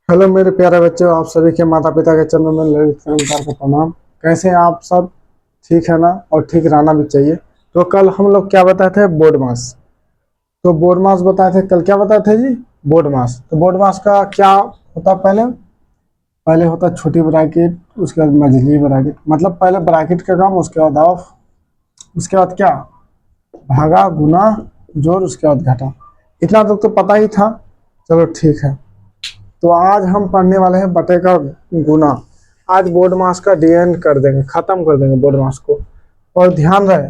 Hello मेरे प्यारे बच्चों, आप सभी के माता पिता के चरणों में ललित नमस्कार को प्रणाम। कैसे हैं आप सब? ठीक है ना? और ठीक रहना भी चाहिए। तो कल हम लोग क्या बताए थे? बोर्ड मास। तो बोर्ड मास बताए थे कल। क्या बताए थे जी? बोर्ड मास। तो बोर्ड मास का क्या होता? पहले पहले होता छोटी ब्रैकेट, उसके बाद मझली ब्रैकेट। मतलब पहले ब्रैकेट का काम, उसके बाद ऑफ, उसके बाद क्या? भागा, गुना, जोड़, उसके बाद घटा। इतना तक तो पता ही था। चलो ठीक है। तो आज हम पढ़ने वाले हैं बटे का गुना। आज बोर्ड मास का डीएन कर देंगे, खत्म कर देंगे बोर्ड मास को। और ध्यान रहे,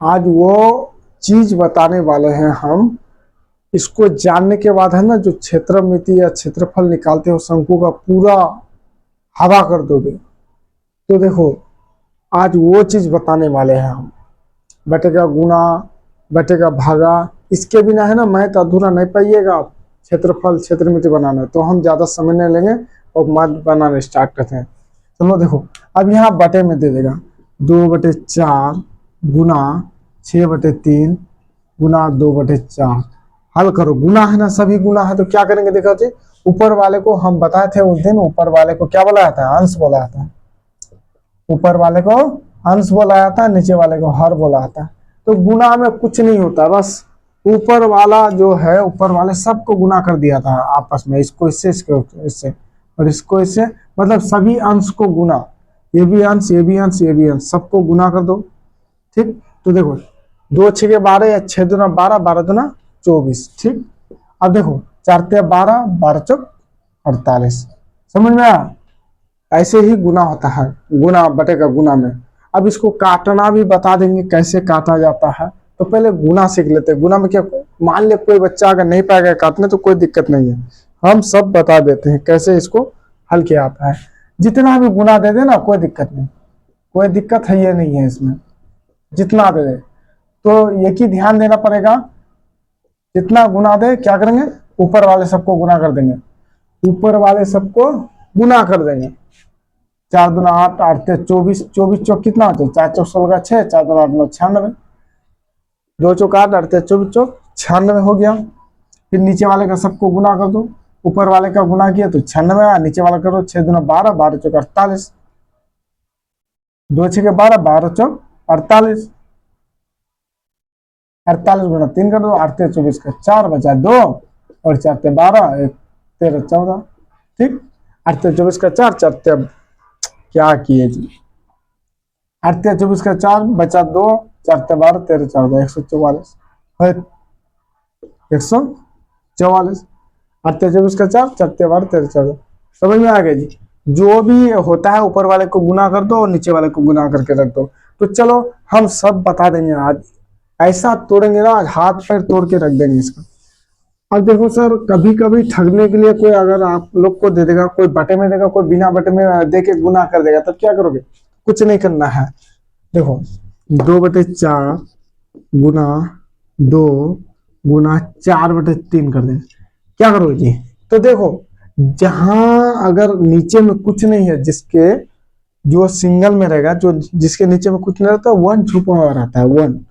आज वो चीज बताने वाले हैं हम। इसको जानने के बाद है ना, जो क्षेत्रमिति या क्षेत्रफल निकालते हो शंकु का, पूरा हवा कर दोगे। तो देखो, आज वो चीज बताने वाले हैं हम। बटे का गुना, बटे का भागा। इसके बिना है ना मैथ अधूरा नहीं पाइएगा आप। क्षेत्रफल क्षेत्रमिति बनाना है तो हम ज्यादा समय नहीं लेंगे और मैथ बनाना स्टार्ट करते हैं। चलो देखो, अब यहाँ बटे में दे देगा 2/4 गुना 6/3 गुना 2/4। हल करो, गुना है ना, सभी गुना है। तो क्या करेंगे देखो जी, ऊपर वाले को हम बताए थे उस दिन, ऊपर वाले को क्या बोला जाता है? अंश बोला जाता है। ऊपर वाले को अंश बोला जाता है, नीचे वाले को हर बोला जाता है। तो गुना में कुछ नहीं होता, बस ऊपर वाला जो है, ऊपर वाले सबको गुना कर दिया था आपस में। इसको इससे, इसको इससे, और इसको इससे, मतलब सभी अंश को गुना। ये भी अंश, ये भी अंश, ये भी अंश, सबको गुना कर दो। ठीक। तो देखो, 2×6 = 12 या 6×2 = 12, 12×2 = 24। ठीक। अब देखो, 4×3 = 12, 12×4 = 48। समझ में आया? ऐसे ही गुना होता है, गुना बटे का गुना में। अब इसको काटना भी बता देंगे, कैसे काटा जाता है। तो पहले गुना सीख लेते हैं। गुना में क्या, मान ले कोई बच्चा अगर नहीं पाएगा काटने तो कोई दिक्कत नहीं है, हम सब बता देते हैं कैसे इसको हल किया जाता है। जितना भी गुना दे दे ना, कोई दिक्कत नहीं, कोई दिक्कत है ये नहीं है इसमें। जितना दे दे तो एक ही ध्यान देना पड़ेगा, जितना गुना दे क्या करेंगे? ऊपर वाले सबको गुना कर देंगे। ऊपर वाले सबको गुना कर देंगे। 4×2 = 8, 8×3 = 24, 24 कितना होता है? 4×4 = 6, 4×2 = 8, 96। 2×4 = 8, 8×3 = 96 हो गया। फिर नीचे वाले का सबको गुना कर दो। ऊपर वाले का गुना किया तो 96 आया, नीचे वाला करो 6×2 = 12, 12×4 = 48। 2×6 = 12, 12×4 = 48। 48 × 3 कर दो, 8×3 = 24, 4 बचा 2, और 4×3 = 12, 1 13 14। ठीक। 8×3 = 24, 4 4 क्या किए जी? 8×3 = 24, 4 बचा 2, 4×3 = 12, 13 14, 144 है। 144। 8×3 = 24, 4 4×3 = 12, 13 14। समझ में आ गया जी? जो भी होता है ऊपर वाले को गुना कर दो और नीचे वाले को गुना करके रख दो। तो चलो हम सब बता देंगे आज। ऐसा तोड़ेंगे ना, आज हाथ पैर तोड़ के रख देंगे इसका। अब देखो सर, कभी कभी ठगने के लिए कोई अगर आप लोग को दे देगा, कोई बटे में देगा, कोई बिना बटे में दे के गुना कर देगा, तब क्या करोगे? कुछ नहीं करना है। देखो, 2/4 गुना 2 गुना 4/3 कर देंगे। क्या करोगे जी? तो देखो, जहां अगर नीचे में कुछ नहीं है, जिसके जो सिंगल में रहेगा, जो जिसके नीचे में कुछ नहीं रहता, 1 छुपा हुआ रहता है, 1।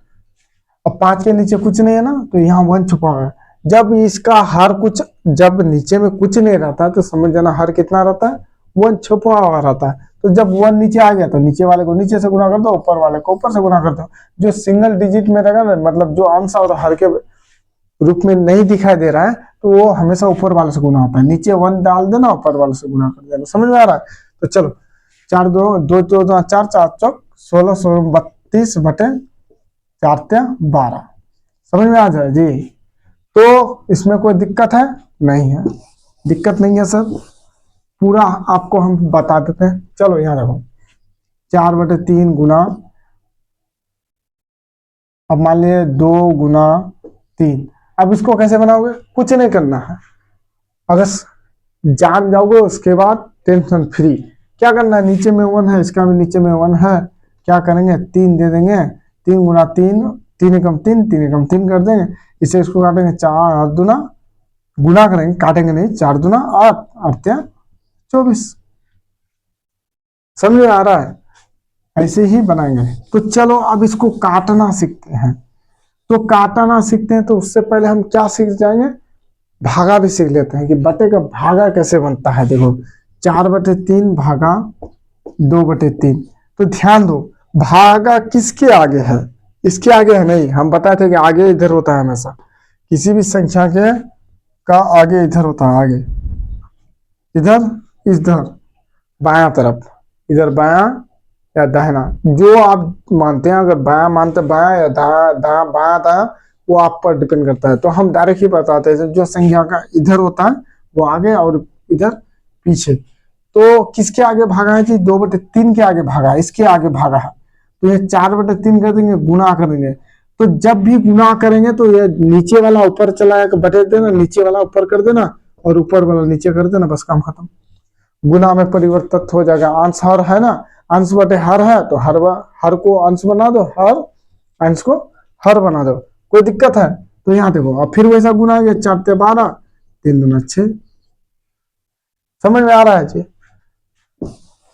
अब 5 के नीचे कुछ नहीं है ना, तो यहाँ 1 छुपा हुआ है। जब इसका हर कुछ, जब नीचे में कुछ नहीं रहता तो समझ जाना हर कितना रहता है? 1 छुपा हुआ रहता है। तो जब 1 नीचे आ गया तो नीचे वाले को नीचे से गुना कर दो, ऊपर वाले को ऊपर से गुना कर दो। जो सिंगल डिजिट में रहेगा ना, मतलब जो अंश और हर के रूप में नहीं दिखाई दे रहा है, तो वो हमेशा ऊपर वाले से गुना होता है। नीचे 1 डाल देना, ऊपर वाले से गुना कर देना। समझ में आ रहा है? तो चलो, 4 2 2 2 4 4 चौक 16 16 32 बटे 4×3 = 12। समझ में आ जाए जी? तो इसमें कोई दिक्कत है? नहीं है, दिक्कत नहीं है सर। पूरा आपको हम बता देते हैं। चलो यहाँ देखो, 4/3 गुना, अब मान लीजिए 2×3। अब इसको कैसे बनाओगे? कुछ नहीं करना है, अगर जान जाओगे उसके बाद टेंशन फ्री। क्या करना है? नीचे में 1 है, इसका भी नीचे में 1 है। क्या करेंगे? 3 दे देंगे। 3×3, 3×3, 3×3 कर देंगे। इसे इसको काटेंगे, 4 दूना, गुना करेंगे, काटेंगे नहीं, 4×2 = 8, 8×3 = 24। समझ में आ रहा है? ऐसे ही बनाएंगे। तो चलो अब इसको काटना सीखते हैं। तो काटना सीखते हैं तो उससे पहले हम क्या सीख जाएंगे? भागा भी सीख लेते हैं कि बटे का भागा कैसे बनता है। देखो 4/3 भागा 2/3। तो ध्यान दो, भागा किसके आगे है, इसके आगे है नहीं। हम बताए थे कि आगे इधर होता है हमेशा, किसी भी संख्या के का आगे इधर होता है, आगे इधर, इधर बायां तरफ, इधर बायां या दाहिना, जो आप मानते हैं। अगर बायां मानते बायां या दायां बायां दायां, वो आप पर डिपेंड करता है। तो हम डायरेक्ट ही बताते हैं जो संख्या का इधर होता है वो आगे और इधर पीछे। तो किसके आगे भागा है जी, 2/3 के आगे भागा है, इसके आगे भागा है। तो ये 4/3 कर देंगे, गुना करेंगे। तो जब भी गुना करेंगे तो ये नीचे वाला ऊपर चला बटे देना, नीचे वाला ऊपर कर देना और ऊपर वाला नीचे कर देना, बस काम खत्म। गुना में परिवर्तित हो जाएगा। अंश हर है ना, अंश बटे हर है तो हर को अंश बना दो, हर अंश को हर बना दो, कोई दिक्कत है। तो यहाँ देखो अब फिर वैसा गुना है, 4×12, 3×6। समझ में आ रहा है जी।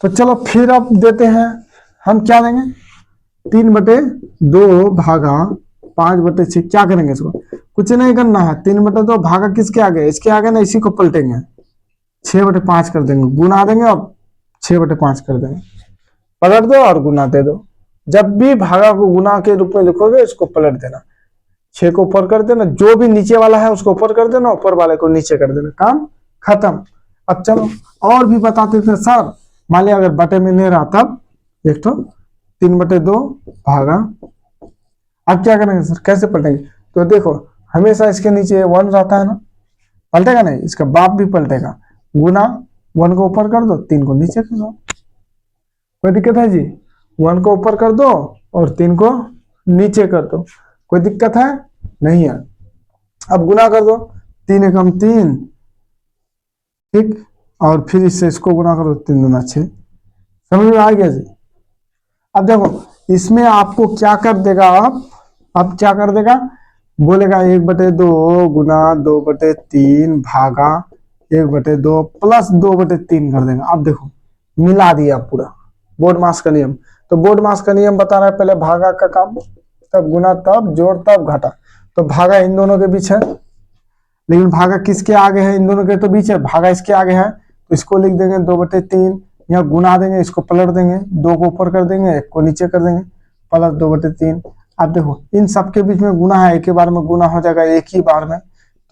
तो चलो फिर अब देते हैं, हम क्या देंगे, 3/2 भागा 5/6। क्या करेंगे इसको, कुछ नहीं करना है। 3/2 भागा किसके आगे, इसके आगे ना, इसी को पलटेंगे, 6/5 कर देंगे, गुना देंगे और 6/5 कर देंगे। पलट दो और गुना दे दो। जब भी भागा को गुना के रूप में लिखोगे इसको पलट देना, 6 को ऊपर कर देना, जो भी नीचे वाला है उसको ऊपर कर देना, ऊपर वाले को नीचे कर देना, काम खत्म। अब चलो और भी बताते थे सर। मान लिया अगर बटे में नहीं रहा तब देख तो 3/2 भागा, अब क्या करेंगे सर, कैसे पलटेंगे। तो देखो हमेशा इसके नीचे 1 रहता है ना, पलटेगा नहीं, इसका बाप भी पलटेगा। गुना 1 को ऊपर कर दो, 3 को नीचे कर दो, कोई दिक्कत है जी। 1 को ऊपर कर दो और 3 को नीचे कर दो, कोई दिक्कत है नहीं है। अब गुना कर दो, 3×3, ठीक, और फिर इससे इसको गुना करो, 3×2 = 6। समझ में आ गया जी। अब देखो इसमें आपको क्या कर देगा, अब क्या कर देगा, बोलेगा 1/2 गुना 2/3 भागा 1/2 प्लस 2/3 कर देगा। अब देखो मिला दिया पूरा, बोर्ड मास का नियम। तो बोर्ड मास का नियम बता रहा है, पहले भागा का काम, तब गुना, तब जोड़, तब घटा। तो भागा इन दोनों के बीच है, लेकिन भागा किसके आगे है, इन दोनों के तो बीच है, भागा इसके आगे है। तो इसको लिख देंगे 2/3, यहाँ गुना देंगे, इसको पलट देंगे, 2 को ऊपर कर देंगे, 1 को नीचे कर देंगे, प्लस 2/3। अब देखो इन सबके बीच में गुना है, एक ही बार में गुना हो जाएगा, एक ही बार में।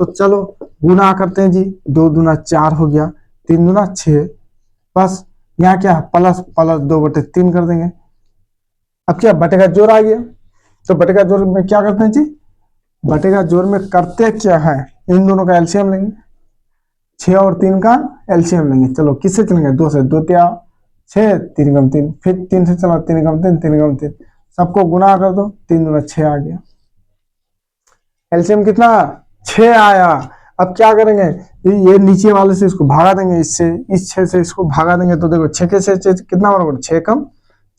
तो चलो गुना करते हैं जी, 2×4 हो गया, 3×6, बस यहाँ क्या है, प्लस 2/3 कर देंगे। अब क्या बटे का जोड़ आ गया। तो बटे का जोड़ में क्या करते हैं जी, बटे का जोड़ में करते क्या है, इन दोनों का एलसीएम लेंगे, 6 और 3 का एलसीएम लेंगे। चलो किससे चलेंगे, 2 से, 2 × 6, 3×3, फिर 3 से चला, 3×3, 3×3, सबको गुना कर दो, 3×6 आ गया। एलसीएम कितना, 6 आया। अब क्या करेंगे, ये नीचे वाले से इसको भागा देंगे, इससे, इस 6 से इसको भागा देंगे। तो देखो 6 के 6 कितना बराबर, 6 कम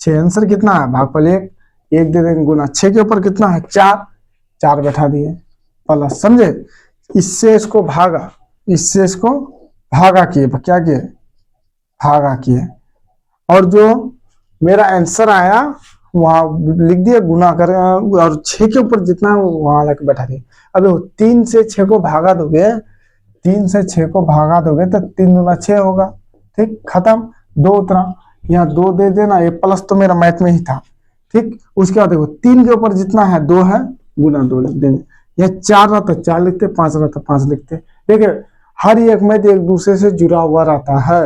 6, आंसर कितना है, भागफल 1, 1 दे देंगे गुना, 6 के ऊपर कितना है, 4 बैठा दिए प्लस, समझे। इससे इसको भागा, इससे इसको भागा किए, क्या किए, भागा किए, और जो मेरा आंसर आया वहां लिख दिया गुना कर, और 6 के ऊपर जितना है वहां लाके बैठा दिए। अब 3 से 6 को भागा दोगे, 3 से 6 को भागा दोगे तो 3×6 होगा, ठीक, खत्म। 2 उतरा, यहाँ 2 दे देना, ये प्लस तो मेरा मैथ में ही था, ठीक। उसके बाद देखो 3 के ऊपर जितना है 2 है, गुना 2 लिख देंगे। यह 4 रहता 4 लिखते, 5 रहता 5 लिखते। देखिए हर एक मैथ एक दूसरे से जुड़ा हुआ रहता है।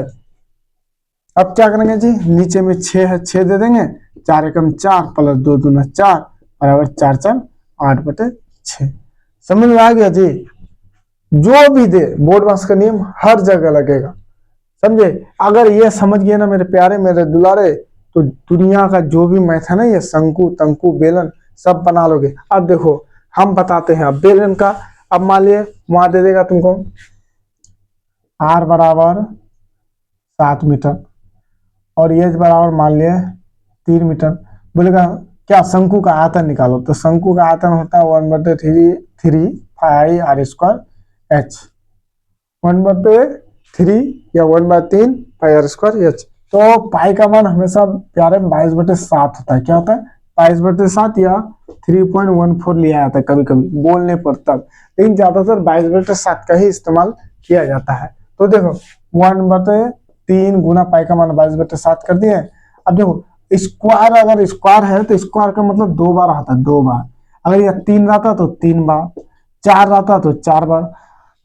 अब क्या करेंगे जी, नीचे में 6 है, 6 दे देंगे, 4 एकम 4 प्लस 2 दूना 4 बराबर 4 4 8/6। समझ में आ गया जी। जो भी दे बोर्ड मास का नियम हर जगह लगेगा, समझे। अगर ये समझ गए ना मेरे प्यारे, मेरे दुलारे, तो दुनिया का जो भी मैथ है ना, ये शंकु तंकु बेलन सब बना लोगे। अब देखो हम बताते हैं अब बेलन का। अब मान लिए वहां दे देगा तुमको r बराबर 7 मीटर और एच बराबर मान लिए 3 मीटर। बोलेगा क्या, शंकु का आयतन निकालो। तो शंकु का आयतन होता है 1/3 पाई r² h, 1/3 या 1/3 पाई r² h। तो पाई का मान हमेशा प्यारे 22/7 होता है। क्या होता है, 22/7 या 3.14 लिया जाता है कभी कभी बोलने पर तब, लेकिन ज्यादातर 22/7 का ही इस्तेमाल किया जाता है। तो देखो 1/3 गुना पाई का मान 22/7 कर दिए। अब देखो स्क्वायर, अगर स्क्वायर है तो स्क्वायर का मतलब 2 बार आता है, 2 बार। अगर यह 3 रहता तो 3 बार, 4 रहता तो 4 बार।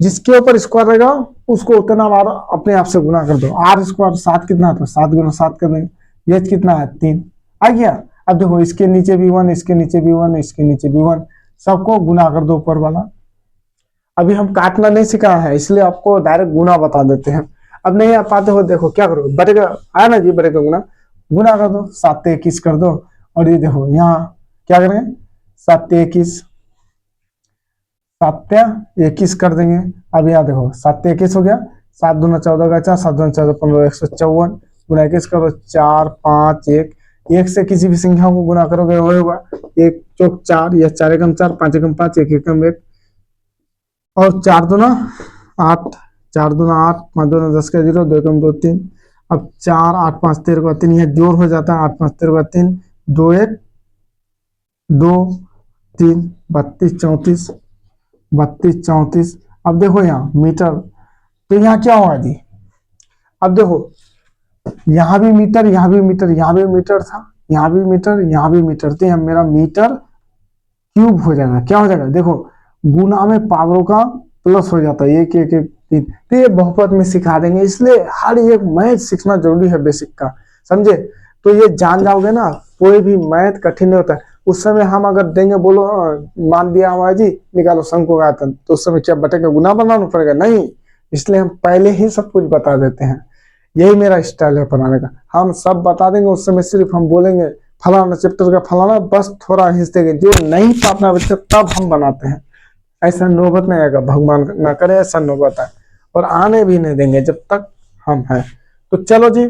जिसके ऊपर स्क्वायर रहेगा उसको उतना बार अपने आप से गुना कर दो। आर स्क्वायर 7 कितना है तो 7 गुना 7 कर देंगे। एच कितना है 3 आ गया। अब देखो इसके नीचे भी 1, इसके नीचे भी 1, इसके नीचे भी 1, सबको गुना कर दो ऊपर वाला। अभी हम काटना नहीं सीखा है इसलिए आपको डायरेक्ट गुना बता देते हैं। अब नहीं आ पाते हो, देखो क्या करो, बड़े का आया ना जी, बड़े का गुना गुना कर दो, 7 21 कर दो। और ये देखो यहाँ क्या करेंगे, 7 21 7 21 कर देंगे। अब यहाँ देखो 7 21 हो गया, 7 दूना 14 का 4, 7 दूना 14 15 154 गुना 21 करो, 4 5 1, 1 से किसी भी संख्या को गुना करोगे वो होगा 1 चौक 4 या 4 एकम 4 5 एकम 5 1 एकम 1 और 4 दूना 8, 4 दूना 8 5 दूना 10 का 0 2 एकम 2 3। अब 4 8 5 13 का 3, यह जोड़ हो जाता है 8 5 13 का 3 2 1 2 3 32 34 32 34। अब देखो यहाँ मीटर, तो यहाँ क्या होगा जी, अब देखो यहाँ भी मीटर, यहाँ भी मीटर, यहाँ भी मीटर था, यहाँ भी मीटर, यहाँ भी मीटर, तो यहाँ मेरा मीटर क्यूब हो जाएगा। क्या हो जाएगा, देखो गुना में पावरों का प्लस हो जाता है, 1 1 1 3। तो ये बहुपद में सिखा देंगे, इसलिए हर एक मैथ सीखना जरूरी है बेसिक का, समझे। तो ये जान जाओगे ना, कोई भी मैथ कठिन नहीं होता है। उस समय हम अगर देंगे, बोलो मान दिया हमारा जी निकालो शंकु का आयतन, तो उस समय क्या बटे का गुना बनाना पड़ेगा, नहीं। इसलिए हम पहले ही सब कुछ बता देते हैं, यही मेरा स्टाइल है पढ़ाने का। हम सब बता देंगे, उस समय सिर्फ हम बोलेंगे फलाना चैप्टर का फलाना, बस थोड़ा हिंस देंगे, जो नहीं पाना बच्चे तब हम बनाते हैं। ऐसा नौबत नहीं आएगा, भगवान ना करे ऐसा नौबत आए, और आने भी नहीं देंगे जब तक हम हैं। तो चलो जी,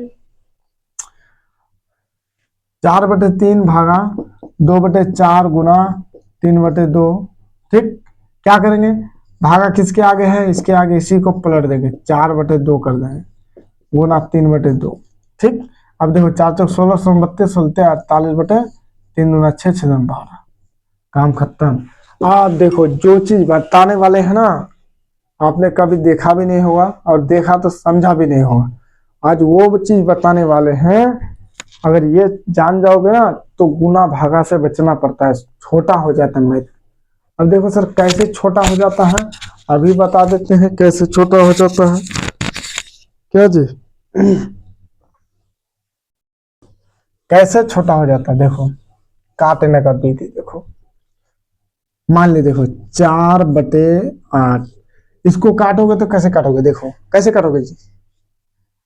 4/3 भागा 2/4 गुना 3/2, ठीक। क्या करेंगे, भागा किसके आगे है, इसके आगे, इसी को पलट देंगे, 4/2 कर देंगे गुना 3/2, ठीक। अब देखो 4 चौक 16 32 16 48/3 दूना 6 6 दूना 12, काम खत्म। आप देखो जो चीज बताने वाले हैं ना, आपने कभी देखा भी नहीं होगा और देखा तो समझा भी नहीं होगा। आज वो चीज बताने वाले हैं, अगर ये जान जाओगे ना तो गुना भागा से बचना पड़ता है, छोटा हो जाता है मैथ। अब देखो सर कैसे छोटा हो जाता है, अभी बता देते हैं कैसे छोटा हो जाता है। क्या जी कैसे छोटा हो जाता है, देखो काटने का विधि देखो। मान ले देखो 4/8, इसको काटोगे तो कैसे काटोगे, देखो कैसे काटोगे जी।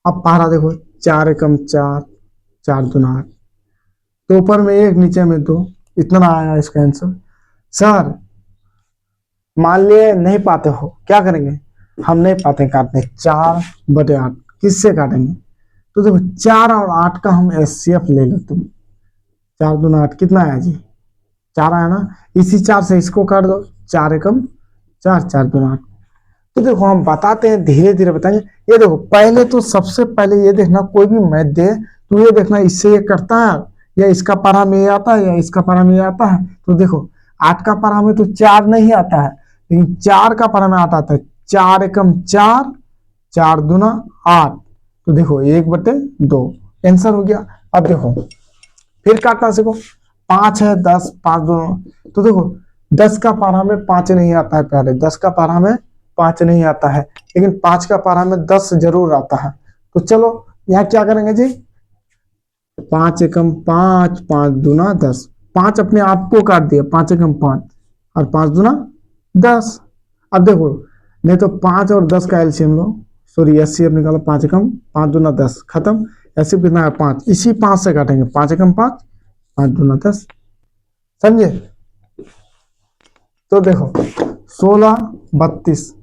अब पहला देखो 4 एकम 4 4 दूना 8, तो ऊपर में 1 नीचे में 2, इतना आया इसका आंसर। सर मान लिए नहीं पाते हो, क्या करेंगे, हम नहीं पाते काटने, 4/8 किससे काटेंगे, तो देखो 4 और 8 का हम एचसीएफ ले लो तुम। 4 दूना 8 कितना आया जी, 4 आया ना, इसी 4 से इसको काट दो, 4 एकम 4 4 दूना 8। तो देखो हम बताते हैं, धीरे धीरे बताएंगे। ये देखो पहले तो सबसे पहले ये देखना, कोई भी मैथ दे तो ये देखना इससे ये करता है या इसका पारा में ये आता है या इसका पारा में ये आता है। तो देखो 8 का पारा में तो 4 नहीं आता है, लेकिन 4 का पारा में आता है 4 एकम 4 4 दूना 8। तो देखो 1/2 आंसर हो गया। अब देखो फिर काटना सीखो, 5 है 10 5 दोनों, तो देखो 10 का पारा में 5 नहीं आता है प्यारे, 10 का पारा में 5 नहीं आता है, लेकिन 5 का पारा में 10 जरूर आता है। तो चलो यहाँ क्या करेंगे जी, 5 एकम 5 5 दूना 10, 5 अपने आप को काट दिया, 5 एकम 5 और 5 दूना 10। अब देखो नहीं तो 5 और 10 का एलसीएम लो, सॉरी एचसीएफ निकालो, 5 एकम 5 दूना 10 खत्म। ऐसे कितना है 5, इसी 5 से काटेंगे, 5 एकम 5 5 दूना 10, समझे। तो देखो 16 32,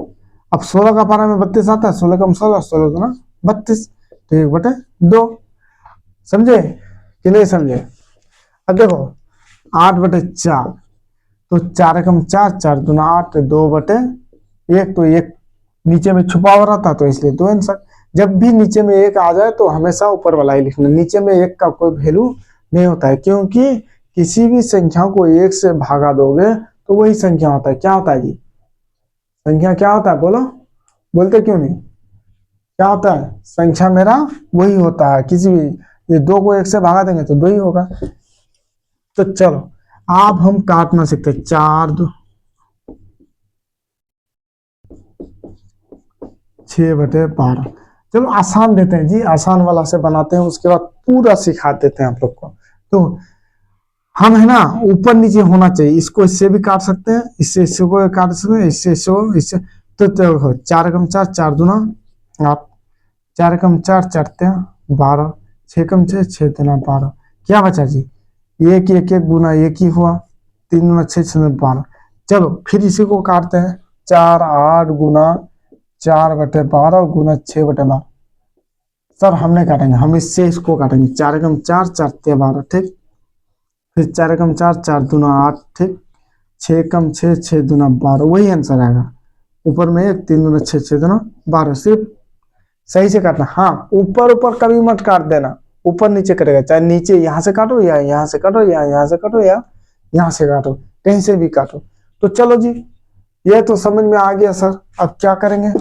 अब 16 का पारा में 32 आता है, 16 कम 16 16 दूना 32, तो 1/2, समझे कि नहीं समझे। अब देखो 8/4, तो 4 एकम 4 4 दूना 8 2/1, तो 1 नीचे में छुपा हुआ रहता तो इसलिए 2 आंसर। जब भी नीचे में 1 आ जाए तो हमेशा ऊपर वाला ही लिखना, नीचे में 1 का कोई वैल्यू नहीं होता है, क्योंकि किसी भी संख्या को 1 से भागा दोगे तो वही संख्या होता है। क्या होता है जी? संख्या क्या होता है? बोलो, बोलते क्यों नहीं? क्या होता है? संख्या मेरा वही होता है। किसी भी, ये 2 को 1 से भागा देंगे तो 2 ही होगा। तो चलो आप हम काटना सीखते हैं। 4 2 6/12। चलो आसान देते हैं जी, आसान वाला से बनाते हैं, उसके बाद पूरा सिखा देते हैं आप लोग को। तो हम है ना, ऊपर नीचे होना चाहिए। इसको इससे भी काट सकते हैं, इससे इससे को काट सकते हैं, इससे इससे। तो देखो 4 कम 4 4 दूना 8, 4 कम 4 4 12, 6 कम 6 6 दूना 12। क्या बचा जी? एक एक एक गुना एक ही हुआ, 3 गुना 6 6 12। चलो फिर इसी को काटते हैं। 4 8 गुना 4/12 गुना 6/12। सर हमने काटेंगे, हम इससे इसको काटेंगे। 4 कम 4 4 12, ठीक। फिर 4 कम 4 4 दूना 8, ठीक। 6 कम 6 6 दूना 12, वही आंसर आएगा। ऊपर में 1 3 दूना 6 6 दूना 12। सिर्फ सही से काटना। हाँ, ऊपर ऊपर कभी मत काट देना, ऊपर नीचे करेगा। चाहे नीचे यहाँ से काटो या यहाँ से काटो या यहाँ से काटो या यहाँ से काटो, कहीं से भी काटो। तो चलो जी, ये तो समझ में आ गया सर। अब क्या करेंगे?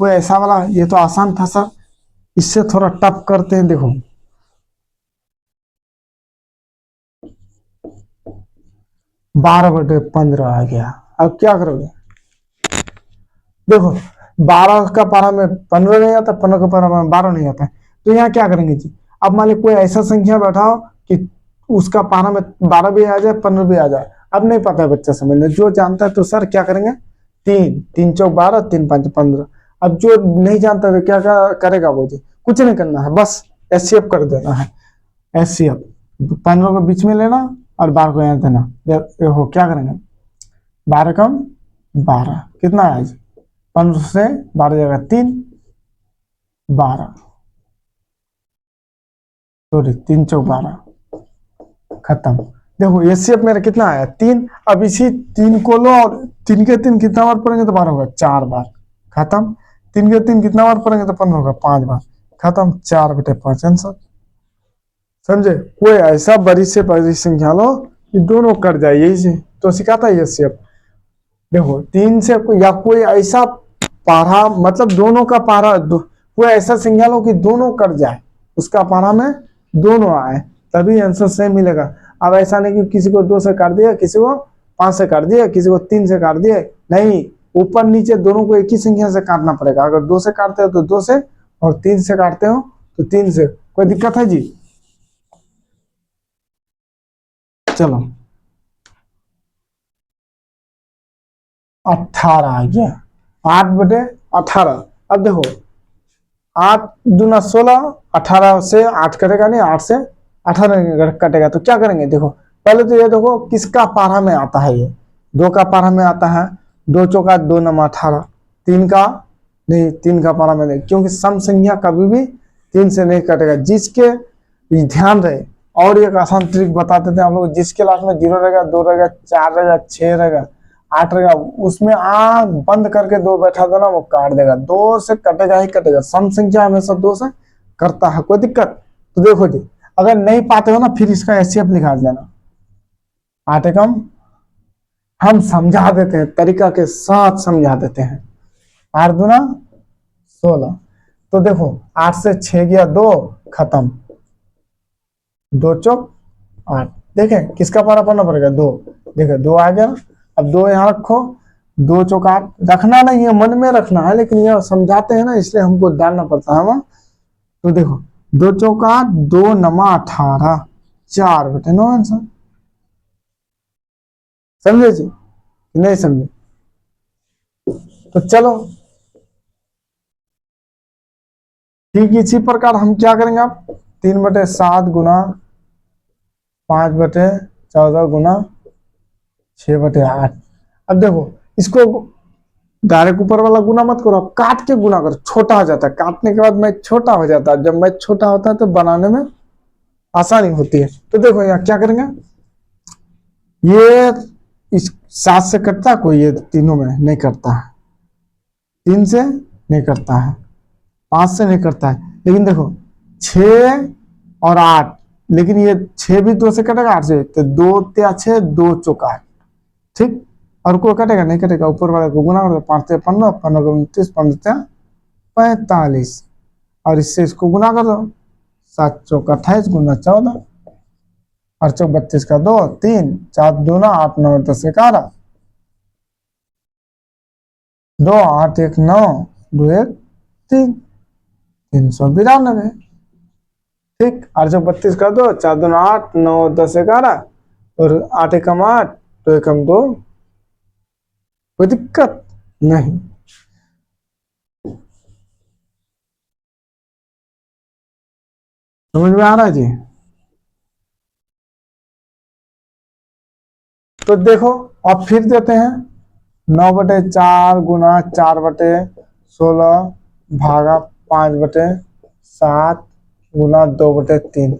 कोई ऐसा वाला, ये तो आसान था सर, इससे थोड़ा टफ करते हैं। देखो 12/15 आ गया। अब क्या करोगे? देखो 12 का पारा में 15 नहीं आता, 15 का पारा में 12 नहीं आता है। तो यहाँ क्या करेंगे जी? अब मान ली कोई ऐसा संख्या बैठाओ कि उसका पारा में 12 भी आ जाए 15 भी आ जाए। अब नहीं पता है बच्चा समझने, जो जानता है तो सर क्या करेंगे? 3 3 चौक 12 3 5 15। अब जो नहीं जानता तो क्या करेगा वो जी? कुछ नहीं करना है, बस एचसीएफ कर देना है। एचसीएफ 15 को बीच में लेना और 12 को यहाँ देना। देखो क्या करेंगे? 12 कम 12 कितना है जी? 15 से 12 जाएगा 3 12, सॉरी 3 चौक 12, खत्म। देखो ये शेप मेरा कितना आया? 3। अब इसी 3 को लो और 3 के 3 कितना बार पढ़ेंगे तो 12 होगा? 4 बार, खत्म। 3 के 3 कितना बार पढ़ेंगे तो 15 होगा? 5 बार, खत्म। 4/5 आंसर। समझे? कोई ऐसा बड़ी से बड़ी संख्या लो कि दोनों कट जाए, यही से तो सिखाता है ये शेप। देखो 3 से या कोई ऐसा पारा, मतलब दोनों का पारा कोई ऐसा संख्या लो कि दोनों कट जाए, उसका पारा में दोनों आए, तभी आंसर सेम मिलेगा। अब ऐसा नहीं कि किसी को 2 से काट दिया, किसी को 5 से काट दिया, किसी को 3 से काट दिया, नहीं, ऊपर नीचे दोनों को एक ही संख्या से काटना पड़ेगा। अगर 2 से काटते हो तो 2 से, और 3 से काटते हो तो 3 से। कोई दिक्कत है जी? चलो 18 आ गया। 8/18। अब देखो 8 दूना 16, 18 से 8 कटेगा नहीं, 8 से 18 कटेगा। तो क्या करेंगे? देखो पहले तो ये देखो किसका पारा में आता है, ये 2 का पारा में आता है। 2 चौका 2 नमा 18। 3 का नहीं, 3 का पारा में नहीं, क्योंकि सम संख्या कभी भी 3 से नहीं कटेगा। जिसके ध्यान रहे, और एक आसान ट्रिक बता देते हैं हम लोग, जिसके लास्ट में 0 रहेगा, 2 रहेगा, 4 रहेगा, 6 रहेगा, 8 रहेगा, उसमें आंख बंद करके 2 बैठा देना, वो काट देगा। 2 से कटेगा ही कटेगा, सम संख्या हमेशा 2 से करता है। कोई दिक्कत? तो देखो जी, अगर नहीं पाते हो ना, फिर इसका एचसीएफ निकाल देना। 8 एकम हम समझा देते हैं, तरीका के साथ समझा देते हैं। 8 दूना 16। तो देखो 8 से 6 गया 2, खत्म। 2 चौक 8। देखें किसका पारा पढ़ना पड़ेगा? 2। देखे 2 आ गया। अब 2 यहाँ रखो, 2 चौक 8 रखना नहीं है, मन में रखना है, लेकिन ये समझाते हैं ना, इसलिए हमको डालना पड़ता है वहां। तो देखो 2 चौक 8, 2 नमा 18, 4/9 आंसर। समझे जी? नहीं समझे? तो चलो ठीक, इसी प्रकार हम क्या करेंगे? आप 3/7 गुना 5/14 गुना 6/8। अब देखो इसको डायरेक्ट ऊपर वाला गुना मत करो, आप काट के गुना करो, छोटा हो जाता है। काटने के बाद मैच छोटा हो जाता है। जब मैच छोटा होता है तो बनाने में आसानी होती है। तो देखो यहाँ क्या करेंगे? ये इस 7 से कटता है कोई? ये तीनों में नहीं करता है। 3 से नहीं करता है, 5 से नहीं करता है, लेकिन देखो 6 और 8 लेकिन ये 6 भी 2 से कटेगा 8 से, तो 2 त्या 6, 2 चौका 8, ठीक। और कोई कटेगा नहीं, कटेगा, ऊपर वाले को गुना करो, 5 से 15, 15 को 29, 15 से 45, और इससे इसको गुना कर दो, 7 चौक 28 गुना 14, और चौक 32 का 2, 3, 4 दूना 8, 9 10 11, 2 8 1 9, 2 1 3, 392, ठीक। और चौक 32 का 2, 4 दूना 8, 9 10 11, और 8 एकम 8, 2 एकम 2, कोई दिक्कत नहीं। समझ में आ रहा है जी? तो देखो, अब फिर देते हैं, 9/4 गुना 4/16 भागा 5/7 गुना 2/3।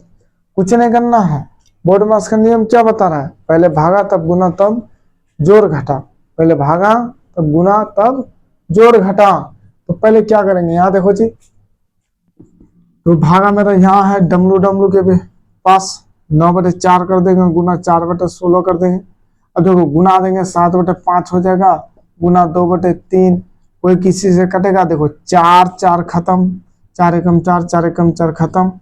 कुछ नहीं करना है, बोर्ड मास का नियम क्या बता रहा है, पहले भागा तब गुना तब जोड़ घटा, पहले भागा तब गुना तब जोड़ घटा। तो पहले क्या करेंगे, यहाँ देखो जी, तो भागा मेरा यहाँ है डब्लू के भी पास, 9/4 कर देंगे गुना 4/16 कर देंगे। अब देखो गुना देंगे, 7/5 हो जाएगा, गुना 2/3, कोई किसी से कटेगा, देखो 4 4 खत्म, 4 एकम 4, 4 एकम 4 खत्म।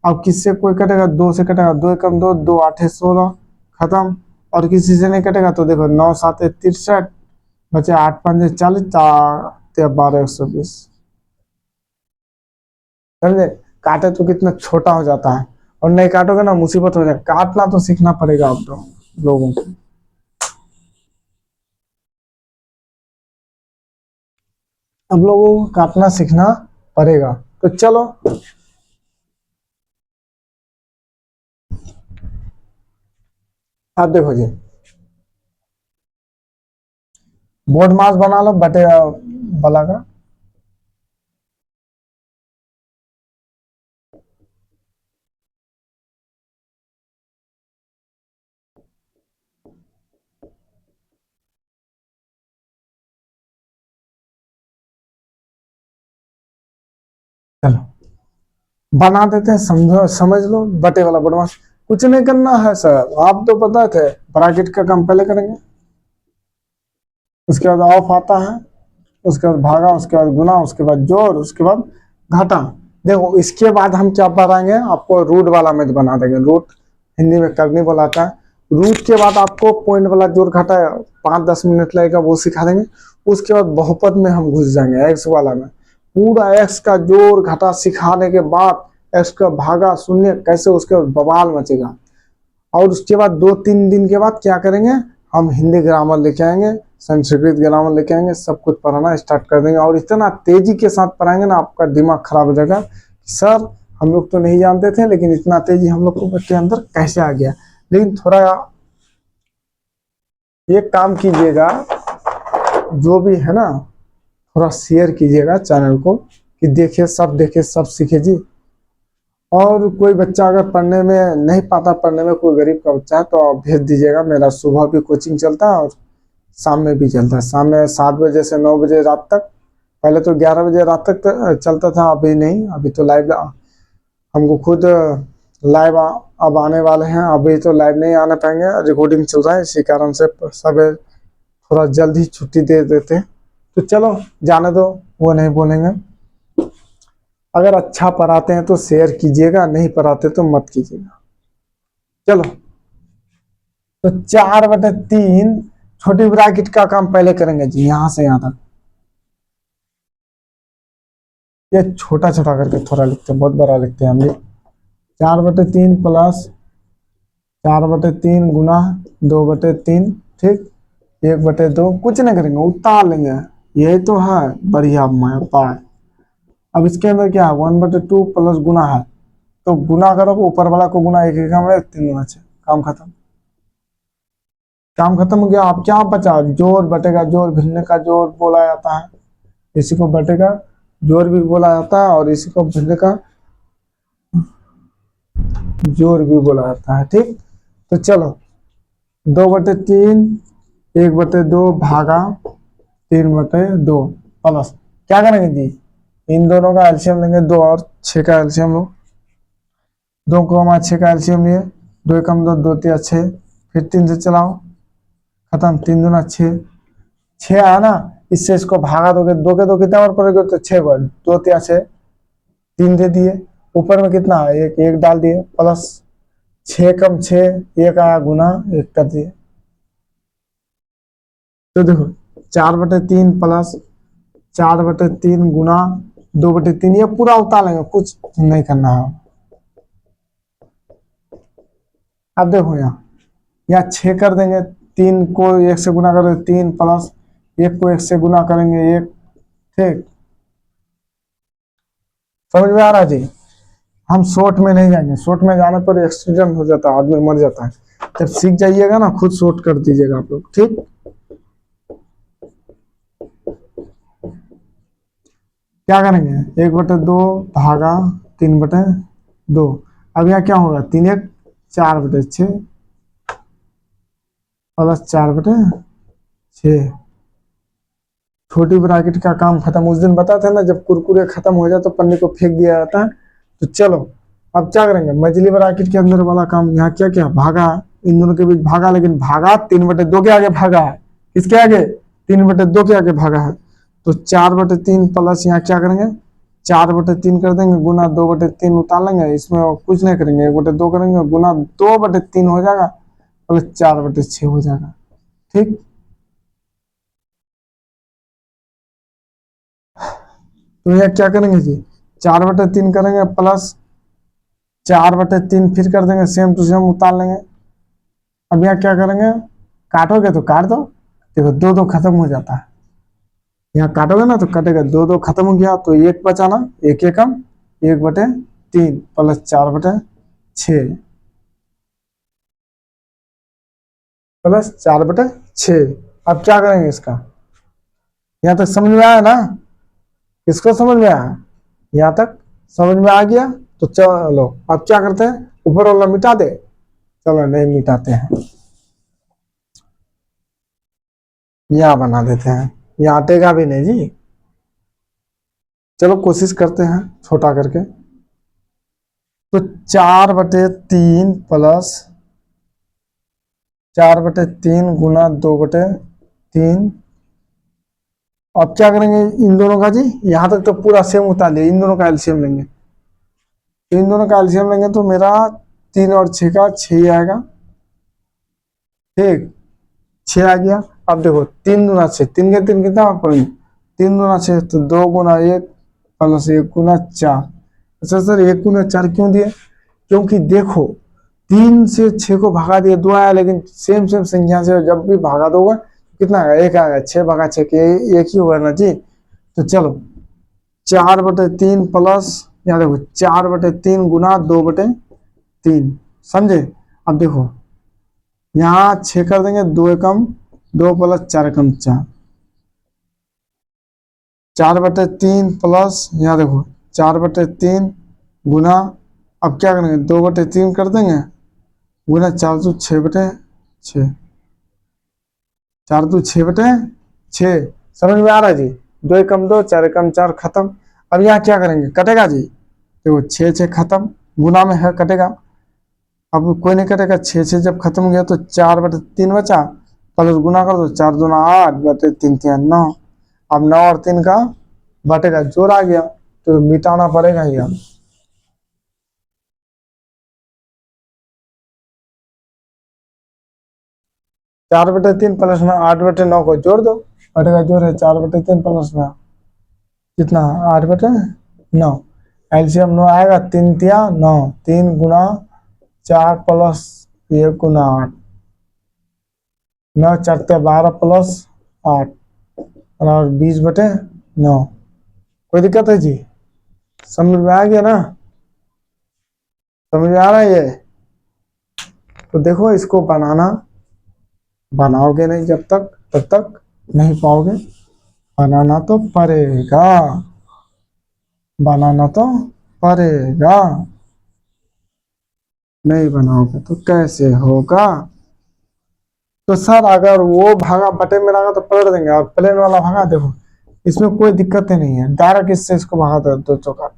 अब किससे कोई कटेगा, 2 से कटेगा, 2 एकम 2, 2 8 16 खत्म। और किसी से नहीं कटेगा, तो देखो 9 7 63, बचे 8 5 40, 4 12 120। समझे? काटे तो कितना छोटा हो जाता है, और नहीं काटोगे ना मुसीबत हो जाएगा। काटना तो सीखना पड़ेगा आप लोगों को, अब लोगों को काटना सीखना पड़ेगा। तो चलो, आप देखो जी, बोर्ड मास बना लो बटे वाला का। चलो बना देते हैं, समझो, समझ लो, बटे वाला बोर्ड मास। कुछ नहीं करना है सर, आप तो पता थे, ब्रैकेट का काम पहले करेंगे, उसके बाद ऑफ आता है, उसके बाद भागा, उसके बाद गुना, उसके बाद जोड़, उसके बाद घटा। देखो इसके बाद हम क्या पढ़ाएंगे, आपको रूट वाला मेथड बना देंगे, रूट हिंदी में करनी बोलाता है। रूट के बाद आपको पॉइंट वाला जोड़ घटा 5-10 मिनट लगेगा, वो सिखा देंगे। उसके बाद बहुपद में हम घुस जाएंगे, एक्स वाला में, पूरा एक्स का जोड़ घटा सिखाने के बाद एक्स का भागा शून्य कैसे, उसके बाद बवाल मचेगा। और उसके बाद 2-3 दिन के बाद क्या करेंगे, हम हिंदी ग्रामर लेके आएंगे, संस्कृत ग्रामर लेके आएंगे, सब कुछ पढ़ाना स्टार्ट कर देंगे। और इतना तेजी के साथ पढ़ाएंगे ना, आपका दिमाग खराब हो जाएगा। सर हम लोग तो नहीं जानते थे, लेकिन इतना तेजी हम लोग को के अंदर कैसे आ गया। लेकिन थोड़ा ये काम कीजिएगा, जो भी है ना, थोड़ा शेयर कीजिएगा चैनल को, कि देखे सब सीखे जी। और कोई बच्चा अगर पढ़ने में नहीं पाता, पढ़ने में कोई गरीब का बच्चा है, तो आप भेज दीजिएगा। मेरा सुबह भी कोचिंग चलता है और शाम में भी चलता है। शाम में 7 बजे से 9 बजे रात तक, पहले तो 11 बजे रात तक चलता था, अभी नहीं, अभी तो लाइव हमको खुद लाइव अब आने वाले हैं। अभी तो लाइव नहीं आने पाएंगे, रिकॉर्डिंग चल रहा है, इसी कारण से सब थोड़ा जल्द ही छुट्टी दे देते हैं। तो चलो जाने दो, वो नहीं बोलेंगे। अगर अच्छा पढ़ाते हैं तो शेयर कीजिएगा, नहीं पढ़ाते तो मत कीजिएगा। चलो, तो 4/3 छोटी ब्रैकेट का काम पहले करेंगे जी, यहां से यहां तक। ये छोटा छोटा करके थोड़ा लिखते हैं, बहुत बड़ा लिखते हैं हम ये। 4/3 प्लस 4/3 गुना 2/3, ठीक। 1/2 कुछ नहीं करेंगे, उतार लेंगे, यही तो है बढ़िया पाए। अब इसके अंदर क्या है, 1/2 प्लस गुना है, तो गुना करो, ऊपर वाला को गुना 1 एकम है, 3 गुना 6, काम खत्म। काम खत्म हो गया। आप क्या बचा, जोड़ बटेगा जोड़, भिन्न का जोड़ बोला जाता है, इसी को बटेगा जोड़ भी बोला जाता है, और इसी को भिन्न का जोड़ भी बोला जाता है, ठीक। तो चलो, 2/3 1/2 भागा 3/2 प्लस, क्या करेंगे जी, इन दोनों का एलसीएम लेंगे, 2 और 6 का एलसीएम लो, 2 को हम 6 का एलसीएम लिए, 2 एकम 2, 2 तिया 6, फिर 3 से चलाओ, खत्म। 3 दूना 6, 6 आया ना, इससे इसको भागा दोगे, 2 के 2 कितना और पड़ेगा, तो 6 को 2 तिया 6, 3 दे दिए, ऊपर में कितना है, एक एक डाल दिए, प्लस 6 कम 6, 1 आया गुना 1 कर दिए। तो देखो 4/3 प्लस 4/3 गुना 2/3, ये पूरा उतार लेंगे, कुछ नहीं करना है। अब देखो यहाँ 6 कर देंगे, 3 को 1 से गुना कर देंगे 3, प्लस 1 को 1 से गुना करेंगे 1, ठीक। समझ में आ रहा है जी? हम शॉर्ट में नहीं जाएंगे, शॉर्ट में जाने पर एक्सीडेंट हो जाता है, आदमी मर जाता है। जब सीख जाइएगा ना, खुद शॉर्ट कर दीजिएगा आप लोग, ठीक। क्या करेंगे, 1/2 भागा 3/2। अब यहाँ क्या होगा, 3 1 4/6 प्लस 4/6। छोटी ब्रैकेट का काम खत्म। उस दिन बताते ना, जब कुरकुरे खत्म हो जाए तो पन्नी को फेंक दिया जाता है। तो चलो अब क्या करेंगे, मछली ब्रैकेट के अंदर वाला काम। यहाँ क्या क्या भागा, इन दोनों के बीच भागा, लेकिन भागा 3/2 के आगे भागा है। किसके आगे, 3/2 के आगे भागा है। तो 4/3 प्लस यहाँ क्या करेंगे, 4/3 कर देंगे, गुना 2/3 उतार लेंगे, इसमें कुछ नहीं करेंगे, 1/2 करेंगे, गुना 2/3 हो जाएगा, प्लस 4/6 हो जाएगा, ठीक। तो यह क्या करेंगे जी, 4/3 करेंगे, प्लस 4/3 फिर कर देंगे, सेम टू सेम उतार लेंगे। अब यहाँ क्या करेंगे, काटोगे तो काट दो, देखो 2 2 खत्म हो जाता है। यहाँ काटोगे ना तो कटेगा, 2 2 खत्म हो गया, तो 1 बचा ना, 1 एकम 1/3 प्लस 4/6 प्लस 4/6। अब क्या करेंगे इसका, यहाँ तक समझ में आया ना, किसको समझ में आया, यहाँ तक समझ में आ गया। तो चलो अब क्या करते हैं, ऊपर वाला मिटा दे, चलो नहीं मिटाते हैं, यहाँ बना देते हैं, यहाँ हटेगा भी नहीं जी। चलो कोशिश करते हैं छोटा करके। तो 4/3 प्लस 4/3 गुना 2/3। अब क्या करेंगे इन दोनों का जी, यहां तक तो पूरा सेम उतार लिया, इन दोनों का एलसीएम लेंगे। तो इन दोनों का एलसीएम लेंगे तो मेरा 3 और 6 का 6 आएगा, ठीक। 6 आ गया। अब देखो 3 दूना 6, 3 के 3 कितना पड़ेंगे, 3 दूना 6, तो 2 गुना 1 प्लस 1 गुना 4। अच्छा सर 1 गुना 4 क्यों दिए, क्योंकि देखो 3 से 6 को भागा दिया, 2 आया, लेकिन सेम सेम संख्या से जब भी भागा दोगे कितना आएगा, 1 आएगा। 6 भागा 6 के 1 ही होगा ना जी। तो चलो 4/3 प्लस, यहाँ देखो 4/3 गुना 2/3, समझे। अब देखो यहाँ 6 कर देंगे, 2 एकम 2 प्लस 4 एकम 4, 4/3 प्लस, यहाँ देखो 4/3 गुना, अब क्या करेंगे 2/3 कर देंगे, गुना 4 तो 6/6, 4 तो 6/6। समझ में आ रहा है जी, 2 एकम 2, 4 एकम 4, खत्म। अब यहाँ क्या करेंगे, कटेगा जी, देखो 6 6 खत्म, गुना में है कटेगा, अब कोई नहीं कटेगा। 6 6 जब खत्म हो गया तो 4/3 बचा, प्लस गुना कर दो, 4 दूना 8/3 3 9। अब 9 और 3 का बटेगा, जोर आ गया, तो मिटाना पड़ेगा ही। अब 4/3 प्लस 9, 8/9 को जोड़ दो, बटेगा जोर है 4/3 प्लस 9, कितना 8/9। एलसीएम 9 आएगा, 3 तिया 9, 3 गुना 4 प्लस 1 गुना 8, 9 4 तिया 12 प्लस 8 और 20/9। कोई दिक्कत है जी, समझ में आ गया ना, समझ में आ रहा है ये। तो देखो इसको बनाओगे नहीं जब तक, तब तक नहीं पाओगे। बनाना तो पड़ेगा, बनाना तो पड़ेगा, नहीं बनाओगे तो कैसे होगा। तो सर अगर वो भागा बटे में लगा तो पलट देंगे, और प्लेन वाला भागा देखो, इसमें कोई दिक्कत ही नहीं है, डायरेक्ट इससे इसको भागा दो 2 चौका,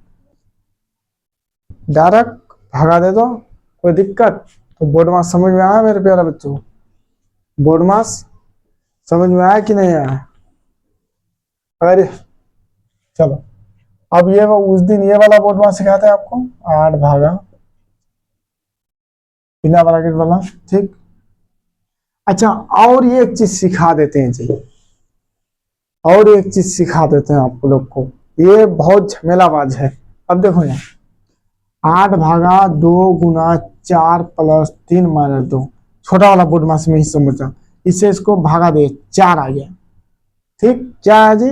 डायरेक्ट भगा दे दो, कोई दिक्कत? तो बोर्ड मास समझ में आया मेरे प्यारे बच्चों? बोर्ड मास समझ में आया कि नहीं आया? अरे चलो, अब ये वो उस दिन ये वाला बोर्ड मास सिखाते हैं आपको, 8 भागा बिना ब्रैकेट वाला, ठीक। अच्छा, और ये एक चीज सिखा देते हैं जी, और एक चीज सिखा देते हैं आप लोग को, ये बहुत झमेलाबाज है। अब देखो यहाँ 8 भागा 2 गुना 4 प्लस 3 माइनस 2, छोटा वाला बोर्ड मास में ही समझा, इससे इसको भागा दे, 4 आ गया, ठीक। क्या है जी?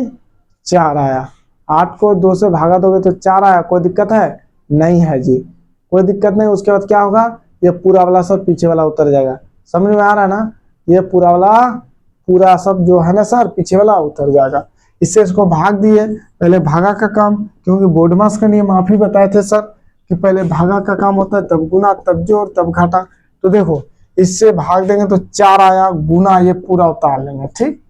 4 आया। 8 को 2 से भागा दोगे तो 4 आया, कोई दिक्कत है? नहीं है जी, कोई दिक्कत नहीं। उसके बाद क्या होगा, ये पूरा वाला सब पीछे वाला उतर जाएगा, समझ में आ रहा है ना? ये पूरा वाला, पूरा सब जो है ना सर, पीछे वाला उतर जाएगा। इससे इसको भाग दिए, पहले भागा का काम, क्योंकि बोर्ड मास का नियम आप ही बताए थे सर कि पहले भागा का काम होता है, तब गुना, तब जोड़, तब घाटा। तो देखो, इससे भाग देंगे तो 4 आया, गुना ये पूरा उतार लेंगे, ठीक।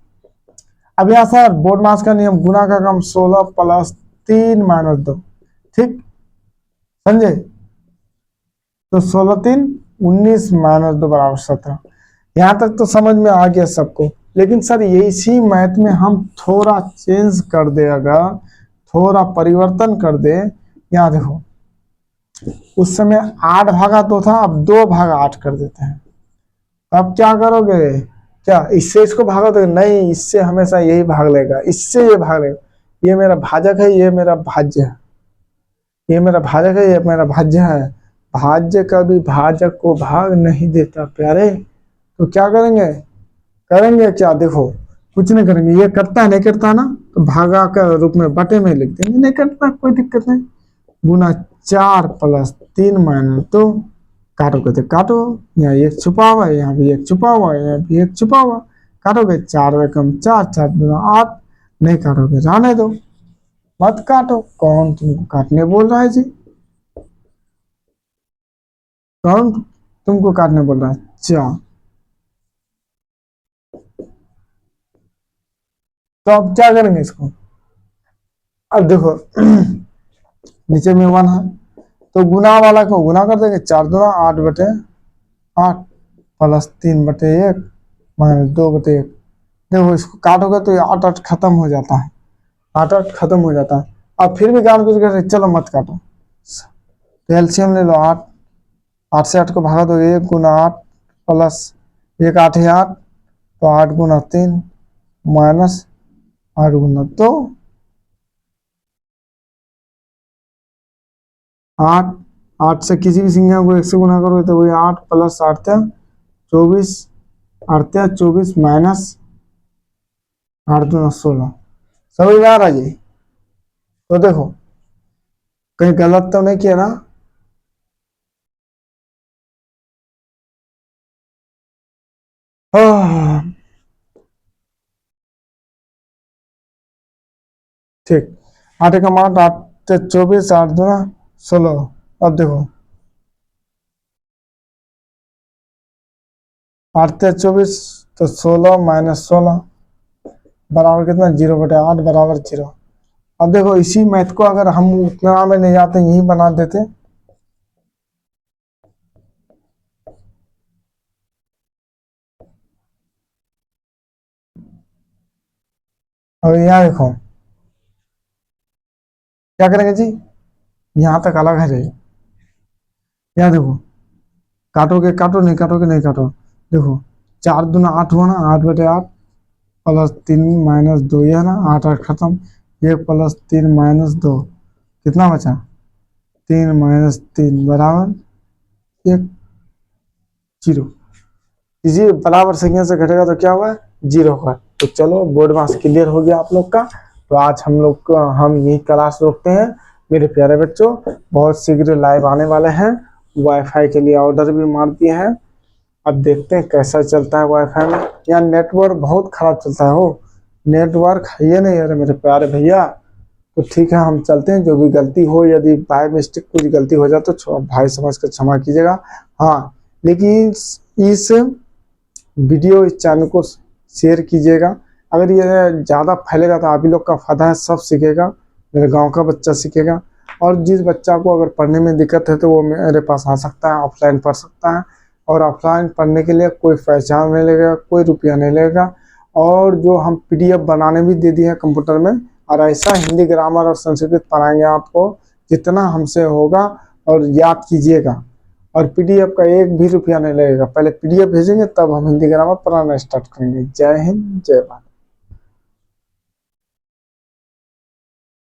अब यहाँ सर बोर्ड मास का नियम, गुना का काम 16 प्लस 3 माइनस 2, ठीक, समझे? तो 16 3 19 माइनस 2 बराबर 17। यहाँ तक तो समझ में आ गया सबको। लेकिन सर ये इसी मैथ में हम थोड़ा चेंज कर दे, अगर थोड़ा परिवर्तन कर दे, यहाँ देखो उस समय 8 भागा 2 था, अब 2 भागा 8 कर देते हैं। अब क्या करोगे, क्या इससे इसको भागा दोगे? नहीं, इससे हमेशा यही भाग लेगा, इससे ये भाग लेगा। ये मेरा भाजक है, ये मेरा भाज्य है, ये मेरा भाजक है, ये मेरा भाज्य है। भाज्य कभी भाजक को भाग नहीं देता प्यारे। तो क्या करेंगे, करेंगे क्या? देखो कुछ नहीं करेंगे, ये करता है नहीं करता ना, तो भागा का रूप में बटे में लिख देंगे, नहीं करता कोई दिक्कत नहीं। गुना 4 प्लस 3 माइनस 2, काटोगे तो काटो, यहाँ एक छुपा हुआ है, यहाँ भी एक छुपा हुआ है, यहाँ भी एक छुपा हुआ, काटोगे 4 रकम 4, 4 दूना 8, नहीं काटोगे रहने दो, मत काटो। कौन तुमको काटने बोल रहा है जी? कौन तुमको काटने बोल रहा है? अच्छा, तो अब क्या करेंगे इसको? अब देखो नीचे में 1 है, तो गुना वाला को गुना कर देंगे, 4 दूना 8 बटे 8 प्लस 3 बटे 1 माइनस 2 बटे 1। देखो इसको काटोगे तो ये 8 8 खत्म हो जाता है, 8 8 खत्म हो जाता है। अब फिर भी काट कुछ कर, चलो मत काटो, तो एलसीएम ले लो। 8 8 से 8 को भागा दो, 1 गुना 8 प्लस 1 8 है 8, तो 8 गुना 3 माइनस 8 गुना 2, 8 8 से किसी भी संख्या को 1 से गुना करो तो वही 8 प्लस 8 24, 8 24 माइनस 8 दूना 16। समझ में आ रहा जी? तो देखो कहीं गलत तो नहीं किया ना? ठीक, 8 का मान 8 24, 8 दूना 16। अब देखो 8 24, तो 16 माइनस 16 बराबर कितना, 0/8 बराबर 0। अब देखो इसी मैथ को अगर हम उतना में नहीं आते, यही बना देते, और यहाँ देखो क्या करेंगे जी, यहाँ तक अलग है जी। यहाँ देखो काटोगे काटो, नहीं काटोगे नहीं काटो। देखो 4 दूना 8 हुआ ना, 8 बटे 8 प्लस 3 माइनस 2, ये है ना, 8 8 खत्म, 1 प्लस 3 माइनस 2, कितना बचा, 3 माइनस 3 बराबर 1, 0। इसी बराबर संख्या से घटेगा तो क्या होगा, 0 होगा। तो चलो बोर्ड मास क्लियर हो गया आप लोग का। तो आज हम लोग का हम यही क्लास रोकते हैं मेरे प्यारे बच्चों, बहुत शीघ्र लाइव आने वाले हैं। वाईफाई के लिए ऑर्डर भी मार दिए हैं, अब देखते हैं कैसा चलता है वाईफाई में। यहाँ नेटवर्क बहुत खराब चलता है, हो नेटवर्क है ये नहीं। अरे मेरे प्यारे भैया, तो ठीक है हम चलते हैं, जो भी गलती हो, यदि बाय मिस्टेक कुछ गलती हो जाए तो भाई समझ कर क्षमा कीजिएगा। हाँ, लेकिन इस वीडियो इस चैनल को शेयर कीजिएगा, अगर ये ज़्यादा फैलेगा तो आप ही लोग का फायदा है, सब सीखेगा, मेरे गांव का बच्चा सीखेगा। और जिस बच्चा को अगर पढ़ने में दिक्कत है तो वो मेरे पास आ सकता है, ऑफलाइन पढ़ सकता है। और ऑफलाइन पढ़ने के लिए कोई पैसा नहीं लगेगा, कोई रुपया नहीं लगेगा। और जो हम पीडीएफ बनाने भी दे दिए हैं कंप्यूटर में, और ऐसा हिंदी ग्रामर और संस्कृत पढ़ाएंगे आपको जितना हमसे होगा, और याद कीजिएगा। और पीडीएफ का एक भी रुपया नहीं लगेगा, पहले पीडीएफ भेजेंगे तब हम हिंदी ग्रामर पढ़ाना स्टार्ट करेंगे। जय हिंद, जय भारत।